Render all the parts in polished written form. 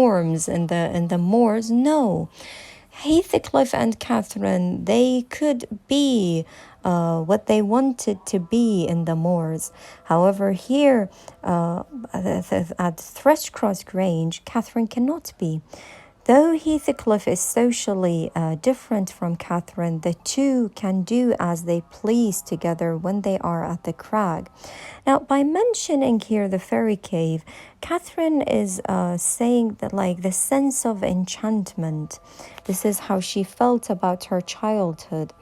forms in the moors. No, Heathcliff and Catherine, they could be what they wanted to be in the moors. However, here at Thrushcross Grange, Catherine cannot be. Though Heathcliff is socially different from Catherine, the two can do as they please together when they are at the crag. Now, by mentioning here the fairy cave, Catherine is saying that, like, the sense of enchantment. This is how she felt about her childhood.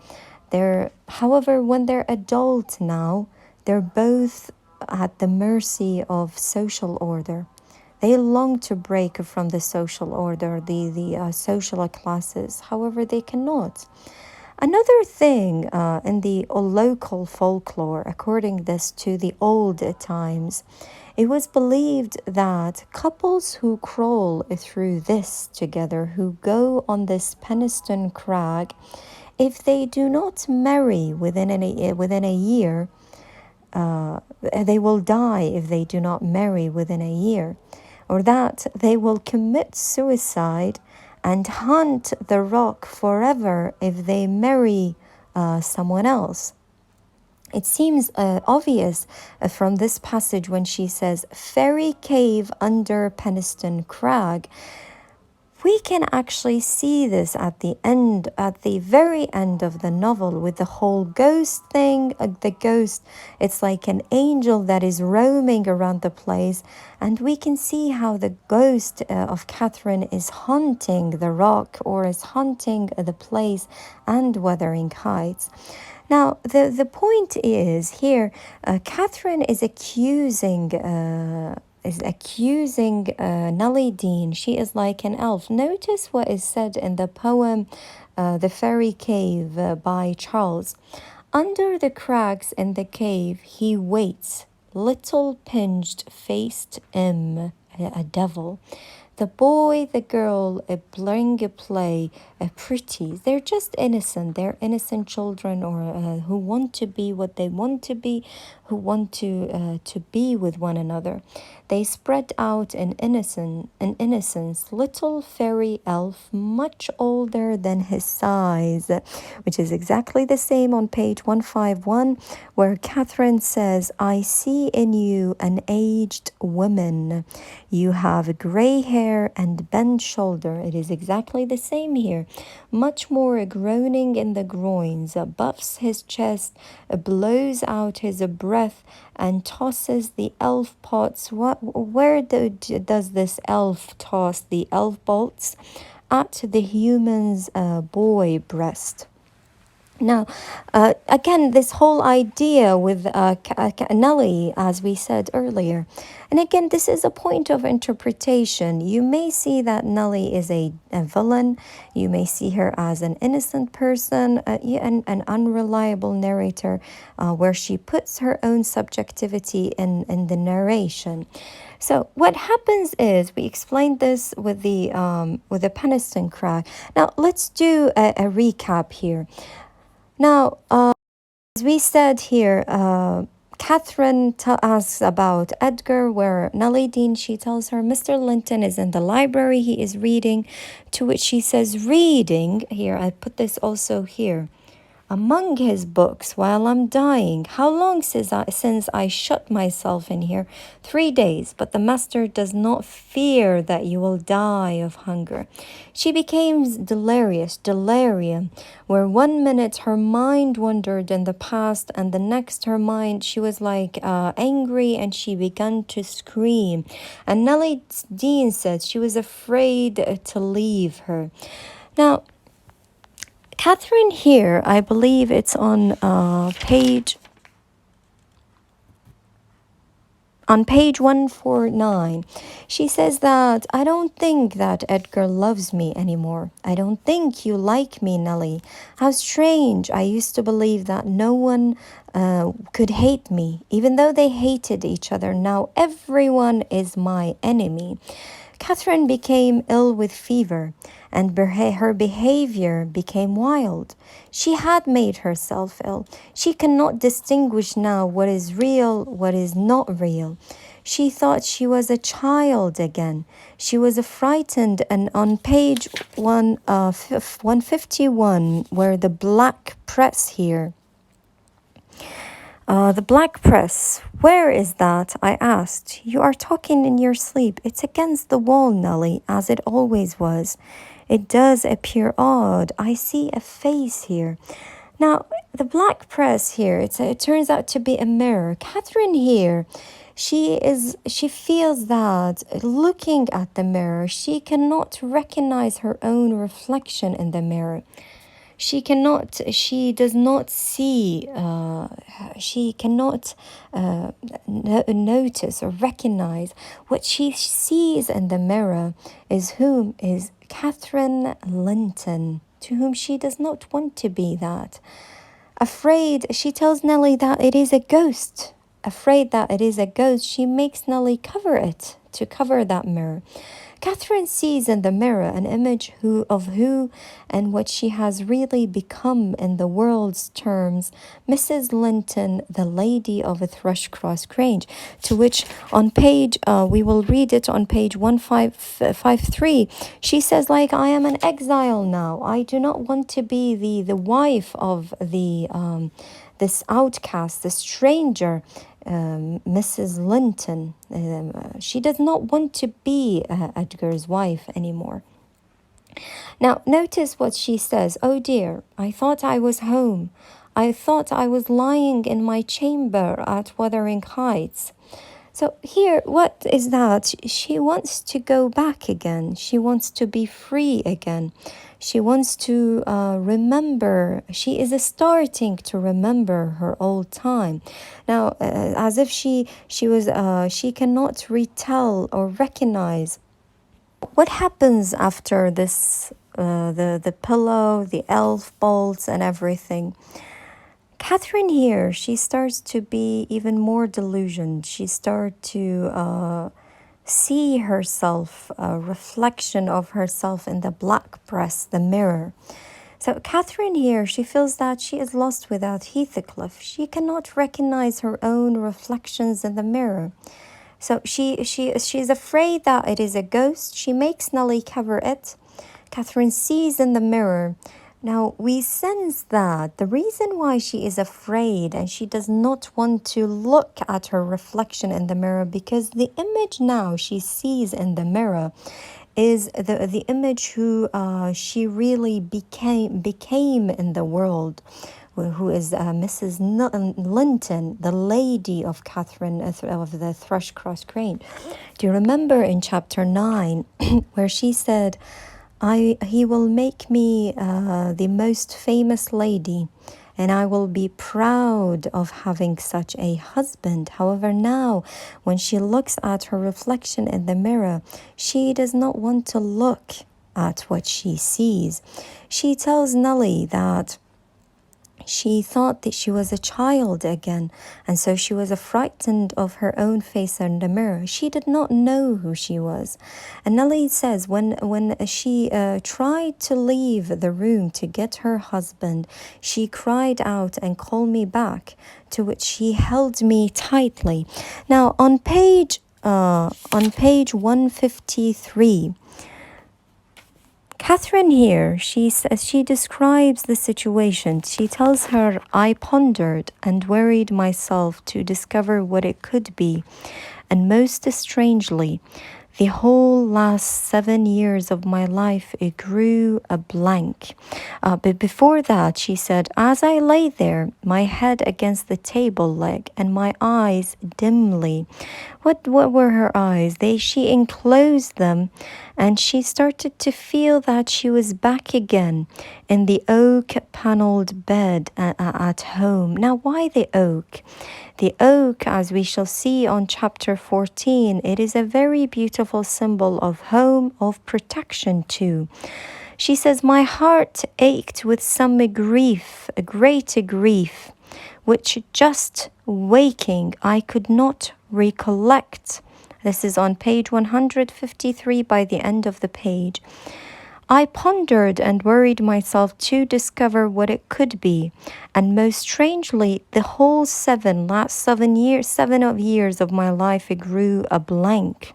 However, when they're adult now, they're both at the mercy of social order. They long to break from the social order, the social classes. However, they cannot. Another thing in the local folklore, according this to the old times, it was believed that couples who crawl through this together, who go on this Penistone Crag, if they do not marry within a year, they will die if they do not marry within a year, or that they will commit suicide and haunt the rock forever if they marry someone else. It seems obvious from this passage when she says, fairy cave under Penistone Crag. We can actually see this at the very end of the novel, with the whole ghost thing. The ghost, it's like an angel that is roaming around the place, and we can see how the ghost of Catherine is haunting the rock, or is haunting the place and Wuthering Heights. Now, the point is here, Catherine is accusing Nellie Dean. She is like an elf. Notice what is said in the poem The Fairy Cave by Charles. Under the crags in the cave he waits, little pinched-faced a devil. The boy, the girl, bring a play, a pretty. They're just innocent. They're innocent children, or who want to be what they want to be, who want to be with one another. They spread out in innocence, little fairy elf, much older than his size, which is exactly the same on page 151, where Catherine says, I see in you an aged woman. You have grey hair and bent shoulder. It is exactly the same here. Much more groaning in the groins, buffs his chest, blows out his breath, and tosses the elf pots. Where does this elf toss the elf bolts? At the human's boy breast. Now, again, this whole idea with Nellie, as we said earlier, and again, this is a point of interpretation. You may see that Nellie is a villain. You may see her as an innocent person, an unreliable narrator, where she puts her own subjectivity in the narration. So what happens is, we explained this with the Penistone Crag. Now, let's do a recap here. Now, as we said here, Catherine asks about Edgar, where Nellie Dean, she tells her Mr. Linton is in the library, he is reading, to which she says, reading, here, I put this also here, among his books while I'm dying. How long since I shut myself in here? 3 days, but the master does not fear that you will die of hunger. She became delirium, where 1 minute her mind wandered in the past, and the next her mind, she was like angry, and she began to scream. And Nellie Dean said she was afraid to leave her. Now, Catherine here, I believe it's on page 149, she says that, I don't think that Edgar loves me anymore. I don't think you like me, Nellie. How strange. I used to believe that no one could hate me, even though they hated each other. Now everyone is my enemy. Catherine became ill with fever, and her behavior became wild. She had made herself ill. She cannot distinguish now what is real, what is not real. She thought she was a child again. She was frightened. And on page 151, where the black press here, the black press, where is that? I asked. You are talking in your sleep. It's against the wall, Nellie, as it always was. It does appear odd. I see a face here. Now, the black press here, it turns out to be a mirror. Catherine here, she feels that looking at the mirror, she cannot recognize her own reflection in the mirror. She does not see, she cannot notice or recognize what she sees in the mirror is Catherine Linton, to whom she does not want to be that. Afraid, she tells Nellie that it is a ghost. Afraid that it is a ghost, she makes Nellie to cover that mirror. Catherine sees in the mirror an image of who and what she has really become in the world's terms, Mrs. Linton, the lady of a Thrushcross Grange, to which on page, we will read it on page 1553, she says, like, I am an exile now. I do not want to be the wife of this outcast, the stranger, Mrs. Linton. She does not want to be Edgar's wife anymore. Now, notice what she says. Oh dear, I thought I was home. I thought I was lying in my chamber at Wuthering Heights. So here, what is that? She wants to go back again. She wants to be free again. She wants to remember. She is starting to remember her old time. Now, as if she cannot retell or recognize what happens after this, the pillow, the elf bolts and everything. Catherine here, she starts to be even more delusioned. She starts to see herself, a reflection of herself in the black press, the mirror. So Catherine here, she feels that she is lost without Heathcliff. She cannot recognize her own reflections in the mirror. So she's afraid that it is a ghost. She makes Nellie cover it. Catherine sees in the mirror. Now, we sense that the reason why she is afraid and she does not want to look at her reflection in the mirror, because the image now she sees in the mirror is the image who she really became in the world, who is Mrs. Linton, the lady of Catherine of the Thrushcross Grange. Do you remember in chapter 9 where she said, he will make me the most famous lady, and I will be proud of having such a husband. However, now, when she looks at her reflection in the mirror, she does not want to look at what she sees. She tells Nellie that she thought that she was a child again, and so she was frightened of her own face in the mirror. She did not know who she was. And Nellie says when she tried to leave the room to get her husband, she cried out and called me back, to which he held me tightly. Now on page 153, Catherine here, she describes the situation. She tells her, I pondered and worried myself to discover what it could be. And most strangely, the whole last 7 years of my life, it grew a blank. But before that, she said, as I lay there, my head against the table leg and my eyes dimly. What were her eyes? She enclosed them, and she started to feel that she was back again in the oak-paneled bed at home. Now, why the oak? The oak, as we shall see on chapter 14, it is a very beautiful symbol of home, of protection too. She says, my heart ached with some grief, a great grief, which just waking I could not recollect. This is on page 153 by the end of the page. I pondered and worried myself to discover what it could be, and most strangely, the whole last 7 years, 7 of years of my life, it grew a blank.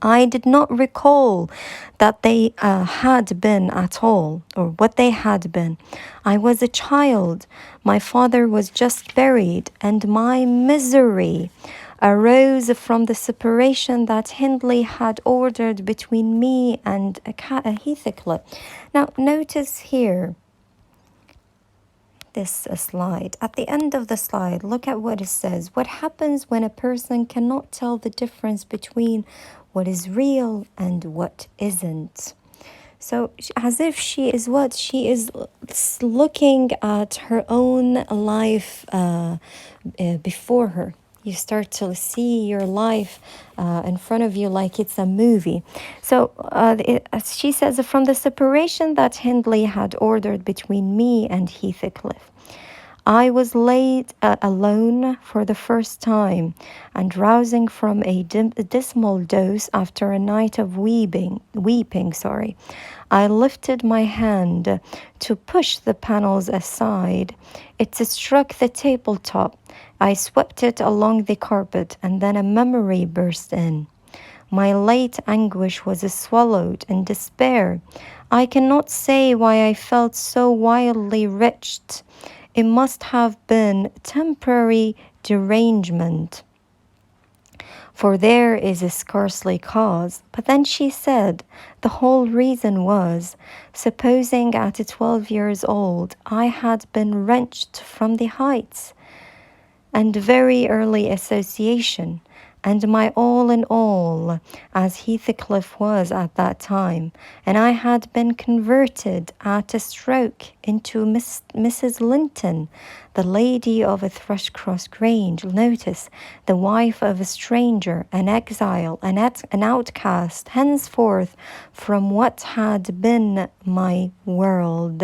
I did not recall that they had been at all, or what they had been. I was a child. My father was just buried, and my misery arose from the separation that Hindley had ordered between me and Heathcliff. Now, notice here this slide. At the end of the slide, look at what it says. What happens when a person cannot tell the difference between what is real and what isn't? So, as if she is what? She is looking at her own life before her. You start to see your life in front of you like it's a movie. So she says, from the separation that Hindley had ordered between me and Heathcliff, I was laid alone for the first time, and rousing from a dismal doze after a night of weeping, I lifted my hand to push the panels aside. It struck the tabletop. I swept it along the carpet, and then a memory burst in. My late anguish was swallowed in despair. I cannot say why I felt so wildly wretched. It must have been temporary derangement, for there is scarcely cause. But then she said the whole reason was, supposing at 12 years old I had been wrenched from the heights and very early association, and my all in all, as Heathcliff was at that time, and I had been converted at a stroke into Mrs. Linton, the lady of a Thrushcross Grange. Notice, the wife of a stranger, an exile, an outcast, henceforth from what had been my world.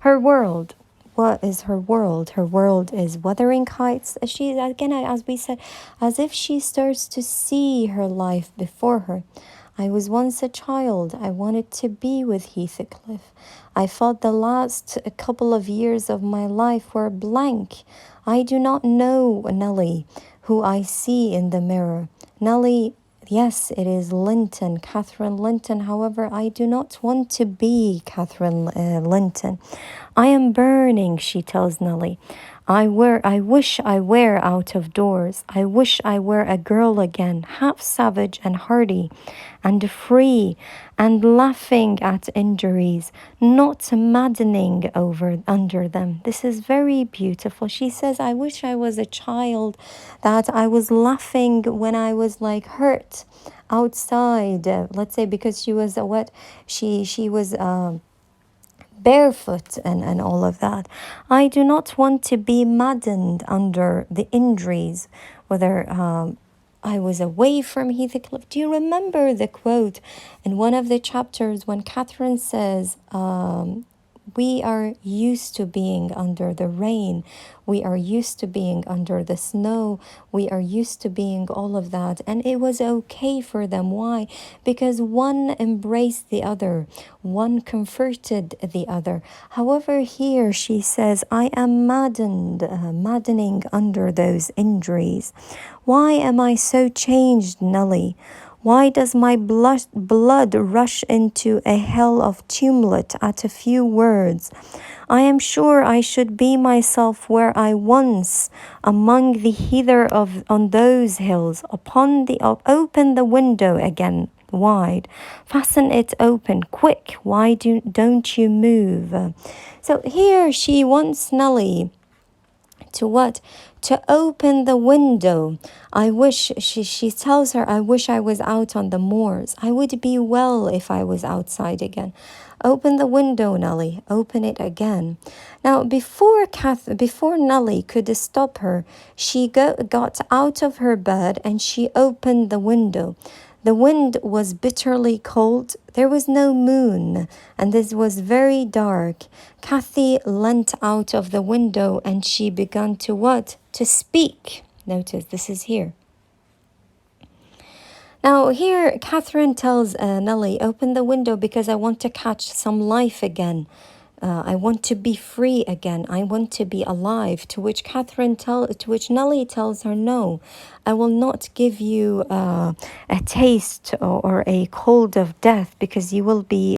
Her world. What is her world? Her world is Wuthering Heights. She, again, as we said, as if she starts to see her life before her. I was once a child. I wanted to be with Heathcliff. I felt the last couple of years of my life were blank. I do not know Nellie, who I see in the mirror. Nellie, yes, it is Linton, Catherine Linton. However, I do not want to be Catherine Linton. I am burning, she tells Nellie. I wish I were out of doors. I wish I were a girl again, half savage and hardy, and free, and laughing at injuries, not maddening under them. This is very beautiful. She says, I wish I was a child, that I was laughing when I was like hurt outside. Let's say because she was she was barefoot and all of that. I do not want to be maddened under the injuries, whether I was away from Heathcliff. Do you remember the quote in one of the chapters when Catherine says, we are used to being under the rain. We are used to being under the snow. We are used to being all of that. And it was okay for them. Why? Because one embraced the other. One comforted the other. However, here she says, I am maddening under those injuries. Why am I so changed, Nellie? Why does my blood rush into a hell of tumult at a few words? I am sure I should be myself where I once, among the heather on those hills. Open the window again wide. Fasten it open, quick. Why don't you move? So here she wants Nellie to what? To open the window. I wish, she tells her, I wish I was out on the moors. I would be well if I was outside again. Open the window, Nellie. Open it again. Now, before Nellie could stop her, she got out of her bed and she opened the window. The wind was bitterly cold. There was no moon, and this was very dark. Kathy leant out of the window, and she began to what? To speak. Notice, this is here. Now, here, Catherine tells Nellie, open the window because I want to catch some life again. I want to be free again. I want to be alive. To which Nellie tells her, no, I will not give you a taste or a cold of death because you will be